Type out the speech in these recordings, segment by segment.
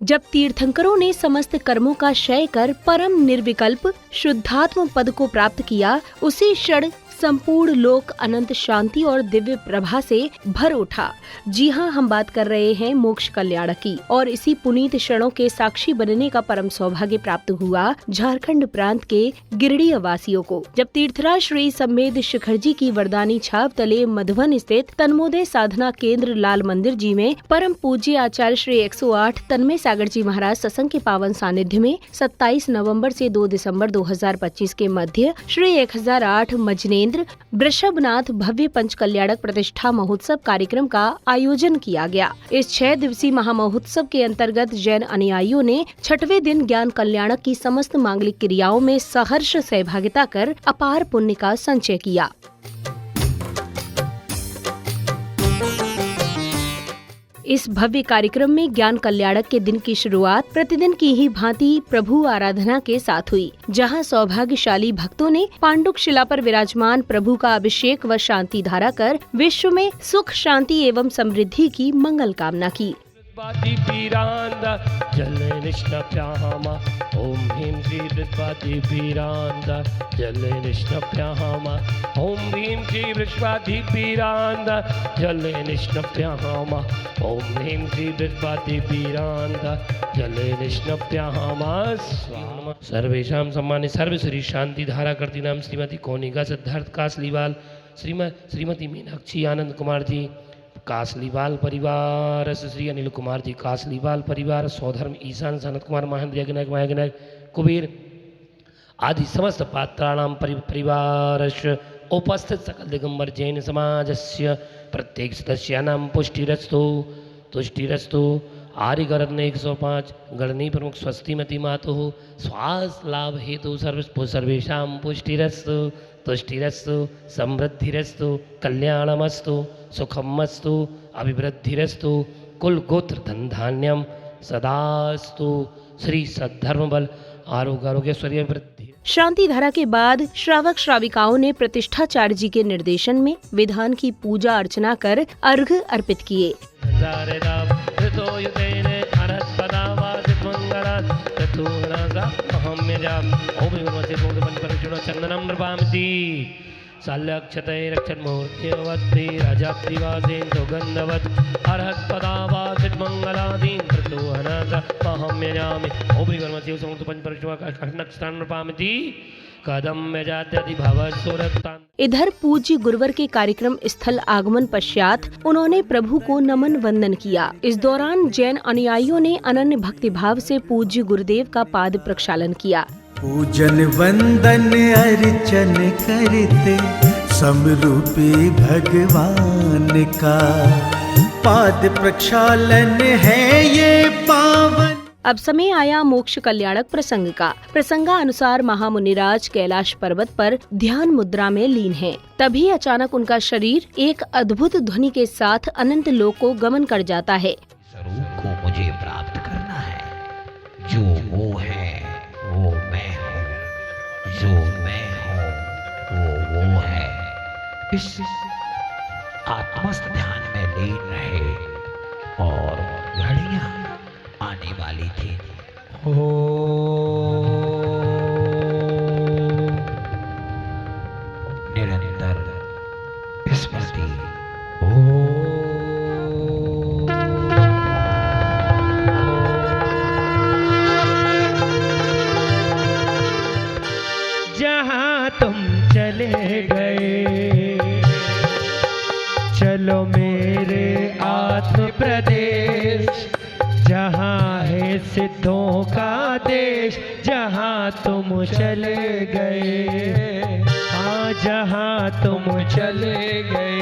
जब तीर्थंकरों ने समस्त कर्मों का क्षय कर परम निर्विकल्प शुद्धात्म पद को प्राप्त किया, उसी क्षण संपूर्ण लोक अनंत शांति और दिव्य प्रभा से भर उठा। जी हाँ, हम बात कर रहे हैं मोक्ष कल्याण की। और इसी पुनीत क्षणों के साक्षी बनने का परम सौभाग्य प्राप्त हुआ झारखंड प्रांत के गिरिडीह वासियों को, जब तीर्थराज श्री सम्मेद शिखर जी की वरदानी छाप तले मधुबन स्थित तन्मोदय साधना केंद्र लाल मंदिर जी में परम पूज्य आचार्य श्री 108 तन्मय सागर जी महाराज सत्संग के पावन सानिध्य में 27 नवंबर से 2 दिसंबर 2025 के मध्य श्री 1008 मजनेन्द्र वृषभनाथ भव्य पंच कल्याणक प्रतिष्ठा महोत्सव कार्यक्रम का आयोजन किया गया। इस 6 दिवसीय महामहोत्सव के अंतर्गत जैन अनुयायियों ने 6वें दिन ज्ञान कल्याणक की समस्त मांगलिक क्रियाओं में सहर्ष सहभागिता कर अपार पुण्य का संचय किया। इस भव्य कार्यक्रम में ज्ञान कल्याणक के दिन की शुरुआत प्रतिदिन की ही भांति प्रभु आराधना के साथ हुई, जहां सौभाग्यशाली भक्तों ने पांडुक शिला पर विराजमान प्रभु का अभिषेक व शांति धारा कर विश्व में सुख शांति एवं समृद्धि की मंगल कामना की। ओम ह्रीं श्री वृषभाधिपीरान्दा जले निष्णप्याहामा ओम ह्रीं श्री वृषभाधिपीरान्दा जले निष्णप्याहामा ओम ह्रीं श्री वृषभाधिपीरान्दा जले निष्णप्याहामा स्वाहा। सर्वेषां सम्मानित सर्वश्री शांति धारा करती नाम श्रीमती कोनिका सिद्धार्थ कासलीवाल, श्रीमती मीनाक्षी आनंद कुमार जी कासलीवाल परिवार, श्री अनिल कुमार जी कासलीवाल परिवार, सौधर्म ईशान सनत कुमार महेंद्र यज्ञनायक महायज्ञनायक कुबेर आदि समस्त पात्राणां परिवारस्य उपस्थित सकल दिगंबर जैन समाजस्य प्रत्येक सदस्यानां पुष्टिरस्तु तुष्टिरस्तु। आर्यगरत्न 105 गणनी प्रमुख स्वस्तिमती मातुः स्वास्थ्य लाभ हेतु सर्वेषां पुष्टिरस्तु तुष्टिरस्तु समृद्धिरस्तु कल्याणमस्तु सुखमस्तु अभिवृद्धिरस्तु कुल गोत्र धन धान्यम सदास्तु। श्री सद्धर्म बल आरोग्य वृद्धि। शांति धारा के बाद श्रावक श्राविकाओं ने प्रतिष्ठाचार्य जी के निर्देशन में विधान की पूजा अर्चना कर अर्घ्य अर्पित किए। साल्यक्षतै रक्षन्मूर्तिवत्ति राजाप्तिवासेन सुगन्धवत् अर्हत्पदावासित मंगलादीन प्रतोहनास अहं यजामि ओभिवर्मस्य समूर्त पंचपरिष्वा नृपामिति कदम में जात्यति भवसुरतान। इधर पूज्य गुरुवर के कार्यक्रम स्थल आगमन पश्चात उन्होंने प्रभु को नमन वंदन किया। इस दौरान जैन अनुयायियों ने अनन्य भक्ति भाव से पूज्य गुरुदेव का पाद प्रक्षालन किया। पूजन वंदन अर्चन करते समरूपी भगवान का पाद प्रक्षालन है ये पावन। अब समय आया मोक्ष कल्याणक प्रसंग का। प्रसंगानुसार महामुनिराज कैलाश पर्वत पर ध्यान मुद्रा में लीन हैं। तभी अचानक उनका शरीर एक अद्भुत ध्वनि के साथ अनंत लोक को गमन कर जाता है। स्वरूप को मुझे प्राप्त करना है, जो वो है वो मैं हूँ, जो मैं हूँ वो है। इस आत्मस्थ ध्यान में लीन रहे और घड़ियां आने वाली थी। निरंतर स्मृति जहाँ तुम चले गए चलो मेरे आत्म प्रदेश, जहाँ है सिद्धों का देश, जहाँ तुम चले गए, हाँ जहाँ तुम चले गए।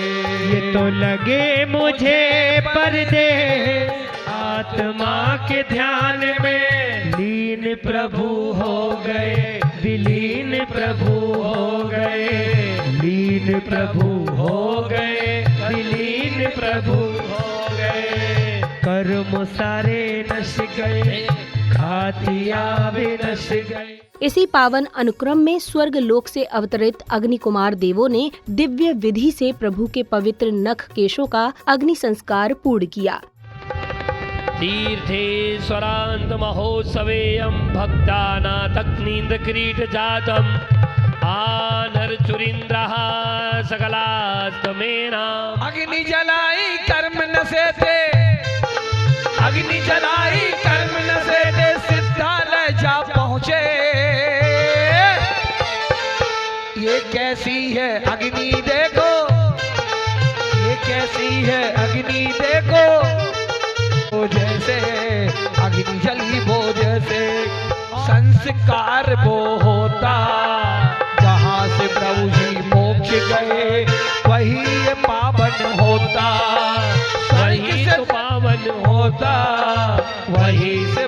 ये तो लगे मुझे परदेश, आत्मा के ध्यान में लीन प्रभु हो गए, विलीन प्रभु हो गए, लीन प्रभु हो गए, विलीन प्रभु हो गए। कर्म सारे नश गए, घातिया भी नश गए। इसी पावन अनुक्रम में स्वर्ग लोक से अवतरित अग्नि कुमार देवों ने दिव्य विधि से प्रभु के पवित्र नख केशों का अग्नि संस्कार पूर्ण किया। तीर्थेश्वरान्त महोत्सवेयं भक्तानाथक्नीन्द क्रीट जातम् आनर्चुरिन्द्रः सकलास्तमेना। अग्नि जलाई कर्म नशे थे, अग्नि जलाई कर्म नशे थे, सिद्धालय जा पहुँचे। ये कैसी है अग्नि देखो, ये कैसी है अग्नि देखो, वो जैसे अग्नि जली वो जैसे संस्कार वो होता। जहाँ से प्रभु जी मोक्ष गए वही ये पावन होता, वही से पावन होता, वही से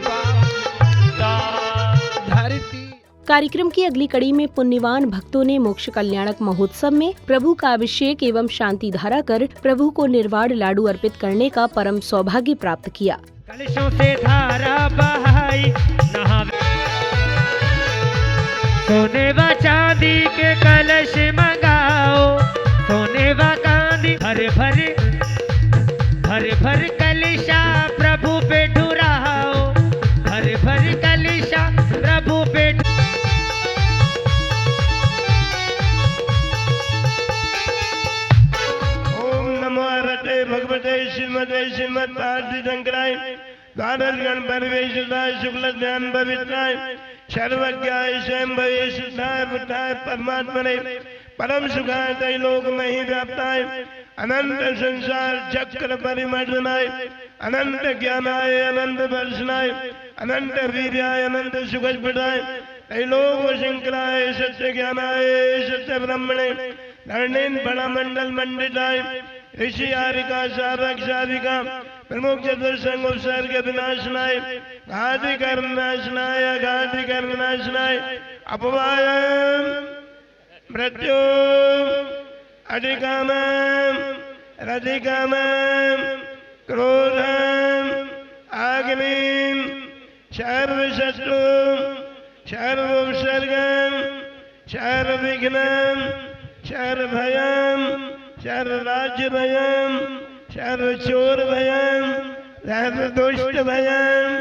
धरती। कार्यक्रम की अगली कड़ी में पुण्यवान भक्तों ने मोक्ष कल्याणक महोत्सव में प्रभु का अभिषेक एवं शांति धारा कर प्रभु को निर्वाण लाडू अर्पित करने का परम सौभाग्य प्राप्त किया। कलशों से धारा बहाई नहावे, सोने व चांदी के कलश मंगाओ, सोने व चांदी भर भर कलशा प्रभु पे ढुराओ, भर भर कलशा प्रभु पे। ओम नमो हरते भगवते श्रीमते श्रीमद भारती शंकराय द्वादश गण परिवेशिताय शुक्ल ज्ञान पवित्राय सर्वज्ञाय स्वयं भवेशुद्धाय बुद्धाय परमात्मने परम सुखाय त्रैलोक मही व्याप्ताय अनंत संसार चक्र परिमर्दनाय अनंत ज्ञानाय अनंत दर्शनाय अनंत वीर्याय अनंत सुखप्रदाय त्रैलोक शंकराय सत्य ज्ञानाय सत्य ब्रह्मणे धरणेन बड़ा मंडल मंडिताय ऋषि आरिका साधक साधिका प्रमुख चतुर्संग उपसर्ग विनाशनाय घाति कर्म नाशनाय घाति कर्म नाशनाय अपवायम मृत्यु अधिकामम रधिकामम क्रोधम अग्निम सर्वशत्रु सर्वोपसर्गम सर्वविघ्नम सर्वभयम सर्वराज्य भयम सर्वचोर भयम सर्वदुष्ट भयम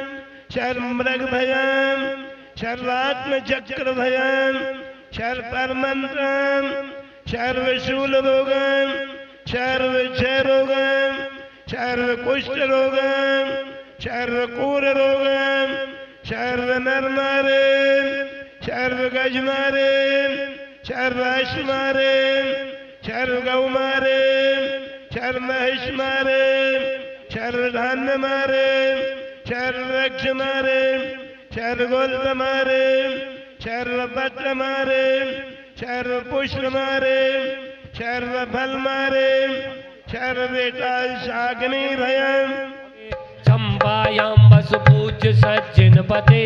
सर्वमृग भयम सर्वात्म चक्र भयम सर्वपरमंत्रम सर्वशूल रोगम सर्वक्षय रोगम सर्वकुष्ठ रोगम सर्वकूर रोगम सर्वनर मारे सर्वगज मारे सर्वाश मारे सर्वगौ मारे सर्वमहिष मारे सर्वधान्य मारे सर्ववृक्ष मारे सर्वगोल्प मारे सर्वपत्र मारे सर्वपुष्प मारे सर्वफल मारे सर्ववेटा शाग्नि भयम। चंपायां वसुपूज्य सज्जन पते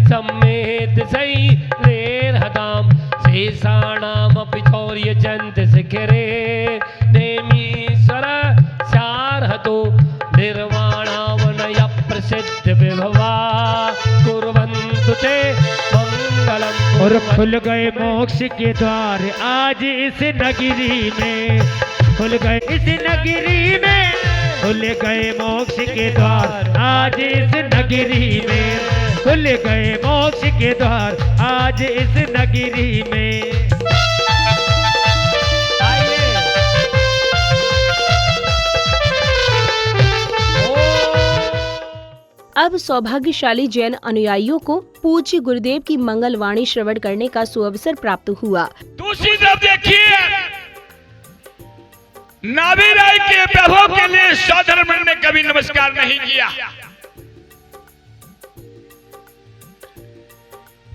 सम्मेत सई रेरहताम शेषाणामपि चौर्य जंत शिखरे नेमीश्वर शारहतो निर्वाणावनय प्रसिद्ध विभवा कुर्वन्तु ते मंगलम। और खुल गए मोक्ष के द्वार आज इस नगरी में, खुल गए इस नगरी में, खुल गए मोक्ष के द्वार आज इस नगरी में, खुल गए मोक्ष के द्वार आज इस नगरी में। अब सौभाग्यशाली जैन अनुयायियों को पूज्य गुरुदेव की मंगलवाणी श्रवण करने का सुअवसर प्राप्त हुआ। दूसरी तरफ देखिए, नाभि राय के प्रभु के लिए सौधर्म ने कभी नमस्कार नहीं किया।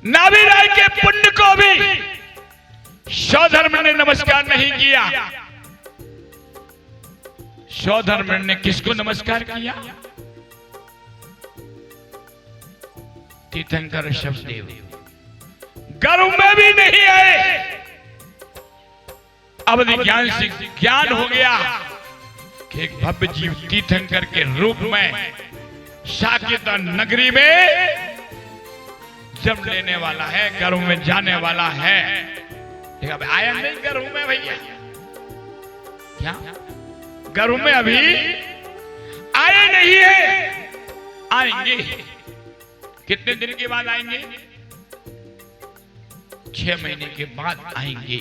नाभि राय के पुण्य को भी सौधर्म ने नमस्कार नहीं किया। सौधर्म ने किसको नमस्कार किया? तीर्थंकर शब्देव गर्भ में भी नहीं आए। अब ज्ञान से ज्ञान हो गया कि एक भव्य जीव तीर्थंकर के रूप में साकेत नगरी में जन्म लेने वाला है, गर्भ में जाने वाला है। ठीक है, आया नहीं गर्भ में भैया? क्या गर्भ में अभी आए नहीं है? आएंगे। कितने दिन के बाद आएंगे? 6 महीने के बाद आएंगे।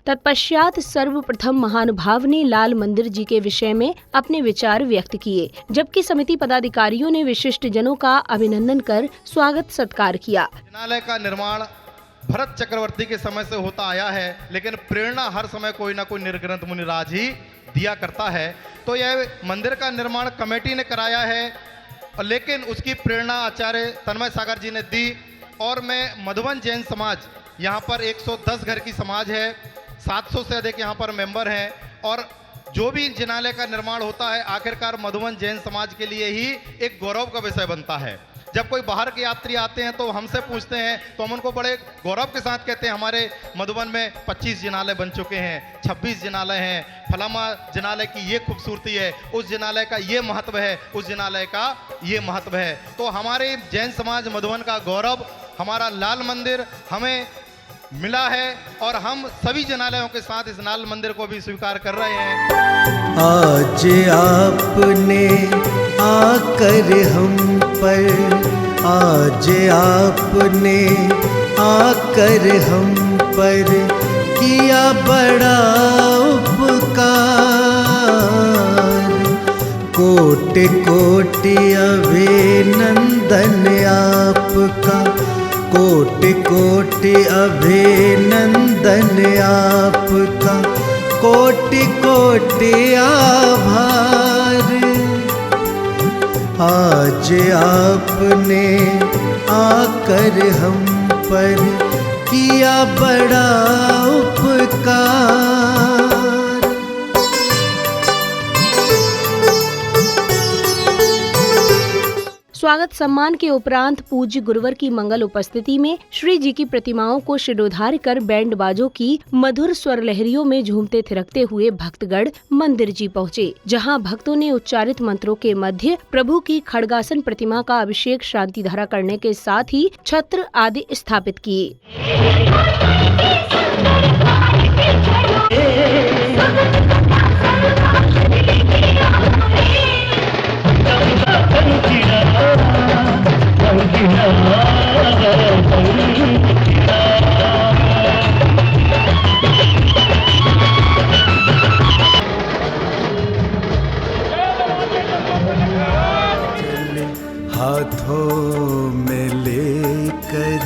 तत्पश्चात सर्वप्रथम महानुभाव ने लाल मंदिर जी के विषय में अपने विचार व्यक्त किए, जबकि समिति पदाधिकारियों ने विशिष्ट जनों का अभिनंदन कर स्वागत सत्कार किया। जिनालय का निर्माण भरत चक्रवर्ती के समय से होता आया है, लेकिन प्रेरणा हर समय कोई ना कोई निर्ग्रंथ मुनिराज ही दिया करता है। तो यह मंदिर का निर्माण कमेटी ने कराया है, लेकिन उसकी प्रेरणा आचार्य तन्मय सागर जी ने दी। और मैं मधुबन जैन समाज, यहाँ पर 110 घर की समाज है, 700 से अधिक यहाँ पर मेंबर हैं, और जो भी जिनालय का निर्माण होता है आखिरकार मधुबन जैन समाज के लिए ही एक गौरव का विषय बनता है। जब कोई बाहर के यात्री आते हैं तो हमसे पूछते हैं तो हम उनको बड़े गौरव के साथ कहते हैं हमारे मधुबन में 25 जिनालय बन चुके हैं, 26 जिनालय हैं, फलामा जिनालय की ये खूबसूरती है, उस जिनालय का ये महत्व है, उस जिनालय का ये महत्व है। तो हमारे जैन समाज मधुबन का गौरव, हमारा लाल मंदिर हमें मिला है, और हम सभी जिनालयों के साथ इस लाल मंदिर को भी स्वीकार कर रहे हैं। आज आपने आकर हम पर, आज आपने आकर हम पर किया बड़ा उपकार। कोटि कोटि अभिनंदन आपका, कोटि कोटि अभिनंदन आपका, कोटि कोटि आभार। आज आपने आकर हम पर किया बड़ा उपकार। स्वागत सम्मान के उपरांत पूज्य गुरुवर की मंगल उपस्थिति में श्री जी की प्रतिमाओं को शिरोधार्य कर बैंड बाजों की मधुर स्वर लहरियों में झूमते थिरकते हुए भक्तगण मंदिर जी पहुँचे, जहां भक्तों ने उच्चारित मंत्रों के मध्य प्रभु की खड्गासन प्रतिमा का अभिषेक शांति धारा करने के साथ ही छत्र आदि स्थापित किए। हाथों में लेकर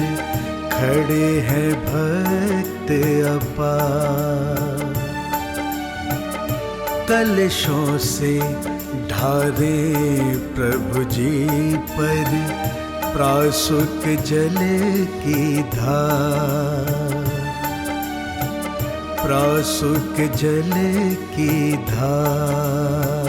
खड़े हैं भक्त अपार, कलशों से ढारे प्रभु जी पर प्रासुक जल की धार, प्रासुक जल की धार।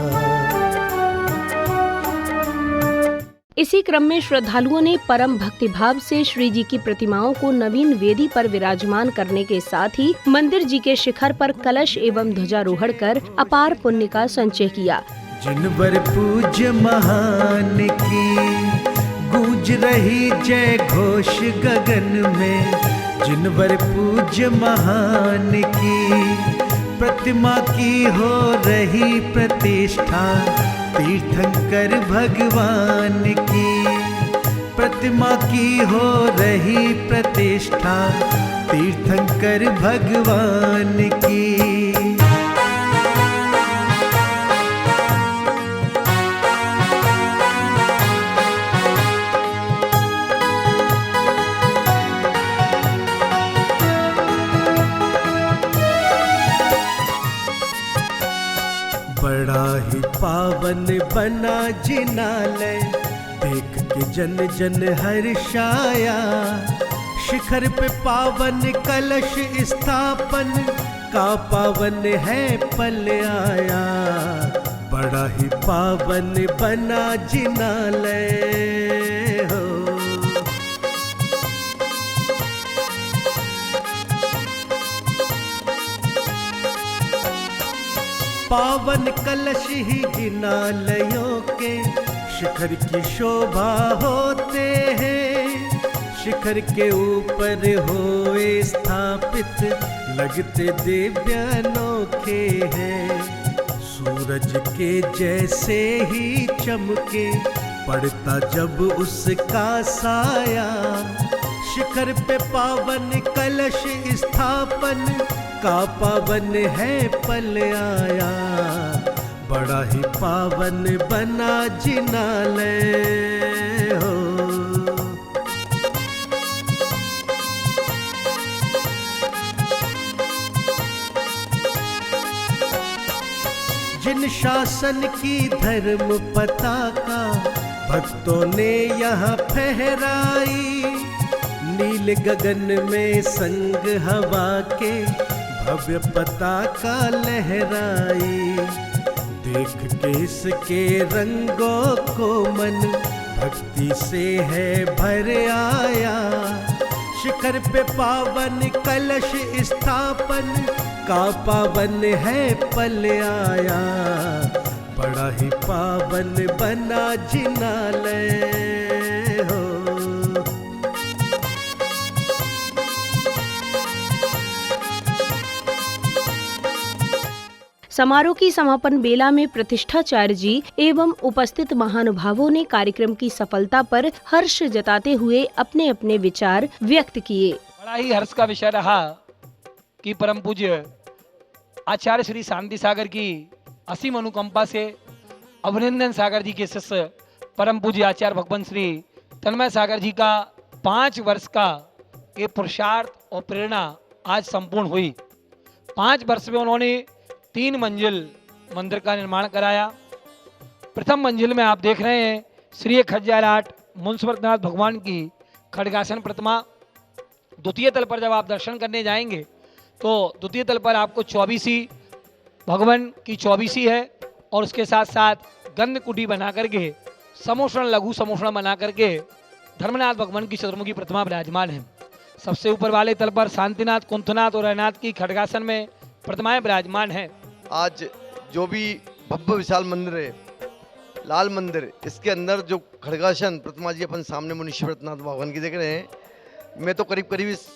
इसी क्रम में श्रद्धालुओं ने परम भक्तिभाव से श्री जी की प्रतिमाओं को नवीन वेदी पर विराजमान करने के साथ ही मंदिर जी के शिखर पर कलश एवं ध्वजारोहण कर अपार पुण्य का संचय किया। जिनवर पूज्य महान की गूंज रही जय घोष गगन में, जिनवर पूज्य महान की प्रतिमा की हो रही प्रतिष्ठा, तीर्थंकर भगवान की प्रतिमा की हो रही प्रतिष्ठा, तीर्थंकर भगवान की। बड़ा ही पावन बना जिनालय, देख के जन जन हर्षाया, शिखर पे पावन कलश स्थापन का पावन है पल आया। बड़ा ही पावन बना जिनालय हो, पावन कलश ही जिनालयों के शिखर की शोभा होते हैं, शिखर के ऊपर होए स्थापित, लगते दिव्य अनोखे हैं। सूरज के जैसे ही चमके, पड़ता जब उसका साया। शिखर पे पावन कलश स्थापन, का पावन है पल आया। बड़ा ही पावन बना जिनालय हो। जिन शासन की धर्म पताका भक्तों ने यहाँ फहराई, नील गगन में संग हवा के भव्य पताका लहराई। देख के इसके रंगों को मन भक्ति से है भर आया। शिखर पे पावन कलश स्थापन, का पावन है पल आया। बड़ा ही पावन बना जिनालय हो। समारोह की समापन बेला में प्रतिष्ठाचार्य जी एवं उपस्थित महानुभावों ने कार्यक्रम की सफलता पर हर्ष जताते हुए अपने अपने विचार व्यक्त किए। बड़ा ही हर्ष का विषय रहा कि परम पूज्य आचार्य श्री शांति सागर की असीम अनुकंपा से अभिनंदन सागर जी के शिष्य परम पूज्य आचार्य भगवान श्री तन्मय सागर जी का 5 वर्ष का ये पुरुषार्थ और प्रेरणा आज संपूर्ण हुई। 5 वर्ष में उन्होंने 3 मंजिल मंदिर का निर्माण कराया। प्रथम मंजिल में आप देख रहे हैं श्री खज्जाराट मुंसवरनाथ भगवान की खड्गासन प्रतिमा। द्वितीय तल पर जब आप दर्शन करने जाएंगे तो द्वितीय तल पर आपको 24 भगवान की 24 है और उसके साथ साथ गंध कुटी बना करके समोषण लघु समोषण बना करके धर्मनाथ भगवान की चतुर्मुखी प्रतिमा विराजमान है। सबसे ऊपर वाले तल पर शांतिनाथ, कुंथनाथ और रैनाथ की खड्गासन में प्रतिमाएं विराजमान हैं। आज जो भी भव्य विशाल मंदिर है, लाल मंदिर, इसके अंदर जो खड्गासन प्रतिमा जी अपन सामने मुनीश्वरनाथ भगवान की देख रहे हैं, मैं तो करीब करीब इस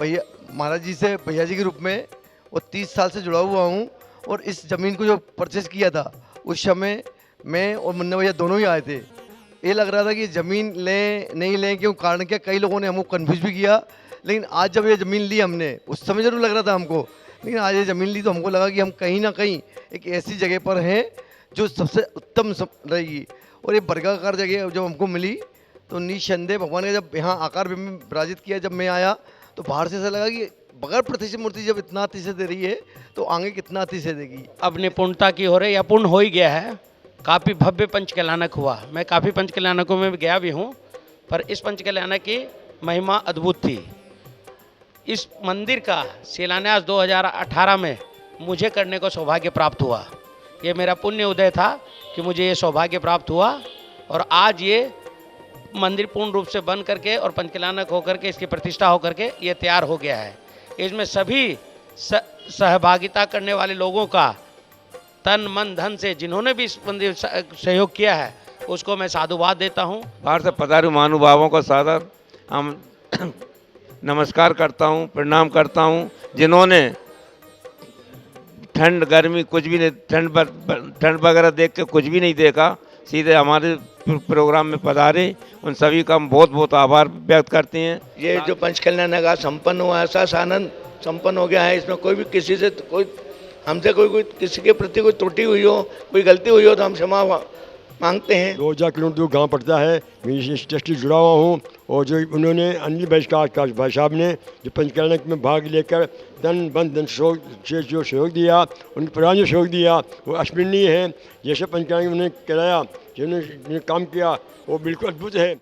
भैया महाराज जी से भैया जी के रूप में वो 30 साल से जुड़ा हुआ हूँ। और इस ज़मीन को जो परचेज किया था उस समय मैं और मुन्ना भैया दोनों ही आए थे। ये लग रहा था कि ज़मीन लें नहीं लें, क्यों कारण क्या, कई लोगों ने हमको कन्फ्यूज भी किया। लेकिन आज जब ये ज़मीन ली हमने, उस समय जरूर लग रहा था हमको, लेकिन आज ये ज़मीन ली तो हमको लगा कि हम कहीं ना कहीं एक ऐसी जगह पर हैं जो सबसे उत्तम रहेगी। और ये वर्गाकार जगह जब हमको मिली तो निसंदेह भगवान ने जब यहाँ आकार में विराजित किया, जब मैं आया तो बाहर से ऐसा लगा कि बगैर प्रतिष्ठित मूर्ति जब इतना अतिशय दे रही है तो आगे कितना अतिशय देगी। अपनी पूर्णता की हो रही या पूर्ण हो ही गया है। काफ़ी भव्य पंचकल्याणक हुआ। मैं काफ़ी पंचकल्याणकों में गया भी हूँ, पर इस पंचकल्याणक की महिमा अद्भुत थी। इस मंदिर का शिलान्यास 2018 में मुझे करने को सौभाग्य प्राप्त हुआ। ये मेरा पुण्य उदय था कि मुझे ये सौभाग्य प्राप्त हुआ और आज ये मंदिर पूर्ण रूप से बन करके और पंचकल्याणक होकर के इसकी प्रतिष्ठा होकर के ये तैयार हो गया है। इसमें सभी सहभागिता करने वाले लोगों का तन मन धन से जिन्होंने भी इस मंदिर सहयोग किया है उसको मैं साधुवाद देता हूँ। बाहर से पधारे महानुभावों का सादर हम नमस्कार करता हूँ, प्रणाम करता हूँ, जिन्होंने ठंड गर्मी कुछ भी नहीं, ठंड वगैरह देख के कुछ भी नहीं देखा, सीधे हमारे प्रोग्राम में पधारे। उन सभी का हम बहुत बहुत आभार व्यक्त करते हैं। ये जो पंचकल्याण का संपन्न हुआ, ऐसा आनंद संपन्न हो गया है, इसमें कोई भी किसी से कोई हमसे कोई किसी के प्रति कोई त्रुटि हुई हो, कोई गलती हुई हो तो हम क्षमा मांगते हैं। 2000 किलोमीटर दूर गाँव पड़ता है, मैं इस ट्रस्ट से जुड़ा हुआ हूँ। और जो उन्होंने अनिल भाई साहब ने जो पंचकल्याणक में भाग लेकर तन बन धन से जो सहयोग दिया, उन प्राण जो सहयोग दिया वो अस्मरणीय है। जैसे पंचकल्याणक उन्होंने कराया, जिन्होंने काम किया वो बिल्कुल अद्भुत है।